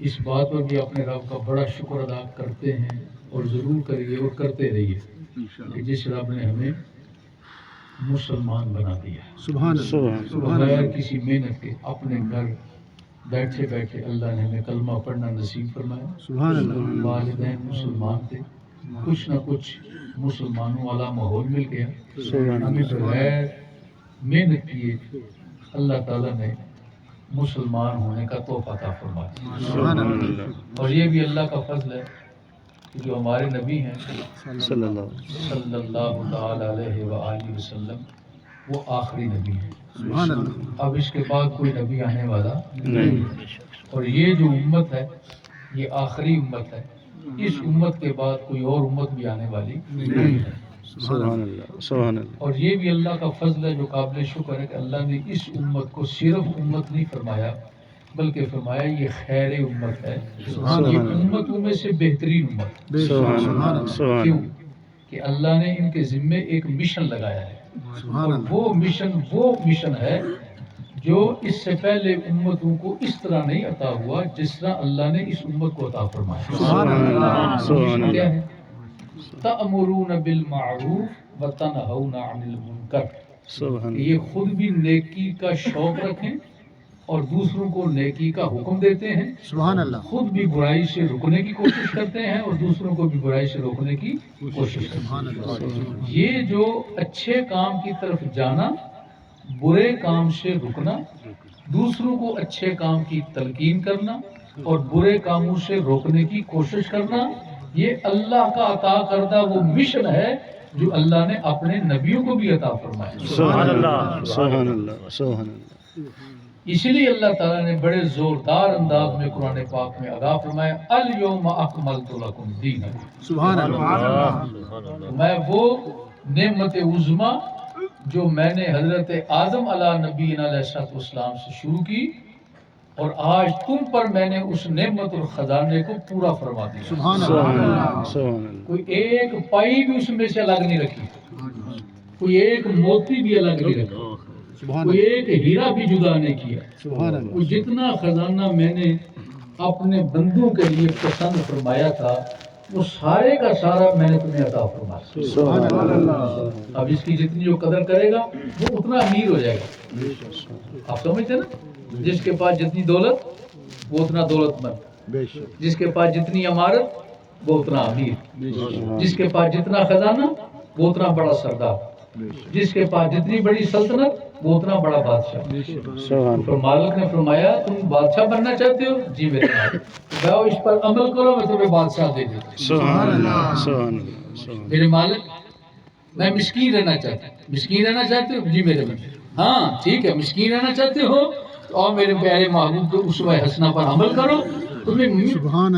اس بات پر بھی اپنے رب کا بڑا شکر ادا کرتے ہیں اور ضرور کریے اور کرتے رہیے کہ جس رب نے ہمیں مسلمان بنا دیا بغیر کسی محنت کے اپنے گھر بیٹھے بیٹھے اللہ نے ہمیں کلمہ پڑھنا نصیب فرمایا. والدین مسلمان تھے, کچھ نہ کچھ مسلمانوں والا ماحول مل گیا, ہمیں بغیر محنت کیے اللہ تعالیٰ نے مسلمان ہونے کا تحفہ عطا فرمایا. اور یہ بھی اللہ کا فضل ہے کہ جو ہمارے نبی ہیں صلی اللہ تعالی علیہ وآلہ وسلم وہ آخری نبی ہیں. اب اس کے بعد کوئی نبی آنے والا نہیں, اور یہ جو امت ہے یہ آخری امت ہے. اس امت کے بعد کوئی اور امت بھی آنے والی نہیں ہے. اور یہ بھی اللہ کا فضل ہے جو قابل شکر ہے کہ اللہ نے اس امت کو صرف امت نہیں فرمایا بلکہ فرمایا یہ خیر امت ہے, یہ امتوں میں سے بہترین امت. کیوں کہ اللہ نے ان کے ذمے ایک مشن لگایا ہے, اور وہ مشن ہے جو اس سے پہلے امتوں کو اس طرح نہیں عطا ہوا جس طرح اللہ نے اس امت کو عطا فرمایا. کیا ہے؟ تأمرون بالمعروف وتنہون عن المنکر. یہ خود بھی نیکی کا شوق رکھیں اور دوسروں کو نیکی کا حکم دیتے ہیں. خود بھی برائی سے رکنے کی کوشش کرتے ہیں اور دوسروں کو بھی برائی سے روکنے کی کوشش کرتے ہیں. یہ جو اچھے کام کی طرف جانا, برے کام سے رکنا, دوسروں کو اچھے کام کی تلقین کرنا اور برے کاموں سے روکنے کی کوشش کرنا, یہ اللہ کا عطا کردہ وہ مشن ہے جو اللہ نے اپنے نبیوں کو بھی عطا فرمایا. سبحان اللہ. اسی لیے اللہ تعالیٰ نے بڑے زوردار انداز میں قرآن پاک میں آگاہ فرمایا الیوم اکملت لکم دینکم. سبحان اللہ. میں وہ نعمت عظمیٰ جو میں نے حضرت آدم علیہ نبینا علیہ السلام سے شروع کی اور آج تم پر میں نے اس نعمت اور خزانے کو پورا فرما دیا. سبحان اللہ. کوئی ایک پائی بھی اس میں سے الگ نہیں رکھی, کوئی ایک موتی بھی الگ نہیں رکھا, کوئی ایک ہیرا بھی جدا نہیں کیا. وہ جتنا خزانہ میں نے اپنے بندوں کے لیے پسند فرمایا تھا وہ سارے کا سارا میں نے تمہیں عطا فرمایا. اب اس کی جتنی جو قدر کرے گا وہ اتنا امیر ہو جائے گا. آپ سمجھتے نا, جس کے پاس جتنی دولت وہ اتنا دولت مند, جس کے پاس جتنی عمارت وہ اتنا امیر, جس کے پاس جتنا خزانہ وہ اتنا بڑا سردار, جس کے پاس جتنی بڑی سلطنت وہ اتنا بڑا بادشاہ. تو مالک نے فرمایا تم بادشاہ بننا چاہتے ہو, جی میرے مالک, جاؤ اس پر عمل کرو میں تمہیں بادشاہ دے دیتا ہوں. میرے مالک میں مسکین رہنا چاہتا ہوں. مسکین رہنا چاہتے ہو, جی میرے مالک. ہاں ٹھیک ہے, مسکین رہنا چاہتے ہو تو اور میرے پیارے محبوب کو اسوہ حسنہ پر عمل کرو, تمہیں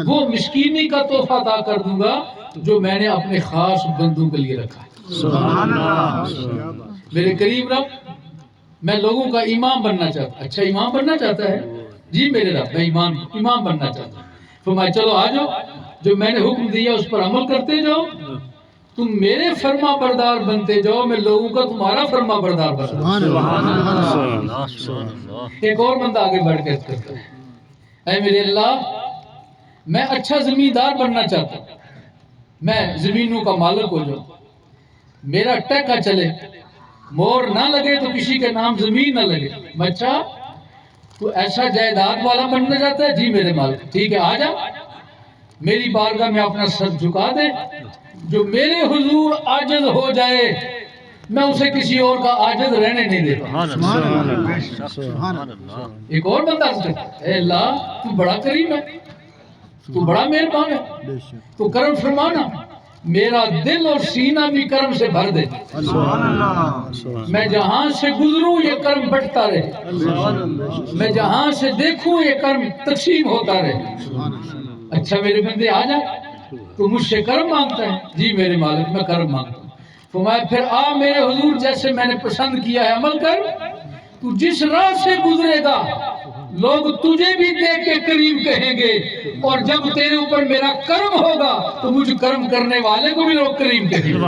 وہ مسکینی کا تحفہ عطا کر دوں گا جو میں نے اپنے خاص بندوں کے لیے رکھا ہے. میرے قریب رب میں لوگوں کا امام بننا چاہتا ہوں. اچھا امام بننا چاہتا ہے, جی میرے رب میں امام بننا چاہتا ہوں. فرمایا چلو آ جاؤ, جو میں نے حکم دیا اس پر عمل کرتے جاؤ, تم میرے فرما بردار بنتے جاؤ, میں لوگوں کا تمہارا فرما بردار بنتا ہوں. ایک اور بندہ آگے بڑھ کے کرتا ہے, اے میرے اللہ میں اچھا زمیندار بننا چاہتا ہوں, میں زمینوں کا مالک ہو جاؤں, میرا ٹیکا چلے, مور نہ لگے تو کسی کے نام زمین نہ لگے. بچہ تو ایسا جائیداد والا بننا چاہتا ہے, جی میرے مالک. ٹھیک ہے آ جا, میری بارگاہ میں اپنا سر جھکا دے, جو میرے حضور عاجز ہو جائے میں اسے کسی اور کا عاجز رہنے نہیں دیتا. ایک اور بندہ اے اللہ تو بڑا کریم ہے, تو بڑا مہربان ہے, تو کرم فرمانا, میرا دل اور سینہ بھی کرم سے بھر دے. میں جہاں سے گزروں یہ کرم بٹتا رہے, میں جہاں سے دیکھوں یہ کرم تقسیم ہوتا رہے. اچھا میرے بندے آ جا, تو مجھ سے کرم مانگتا ہے, جی میرے مالک میں کرم مانگتا ہوں. فرمایا پھر آ میرے حضور جیسے میں نے پسند کیا ہے عمل کر, تو جس راہ سے گزرے گا لوگ تجھے بھی دیکھ کے کریم کہیں گے, اور جب تیرے اوپر میرا کرم ہوگا تو مجھ کرم کرنے والے کو بھی لوگ کریم کہیں گے.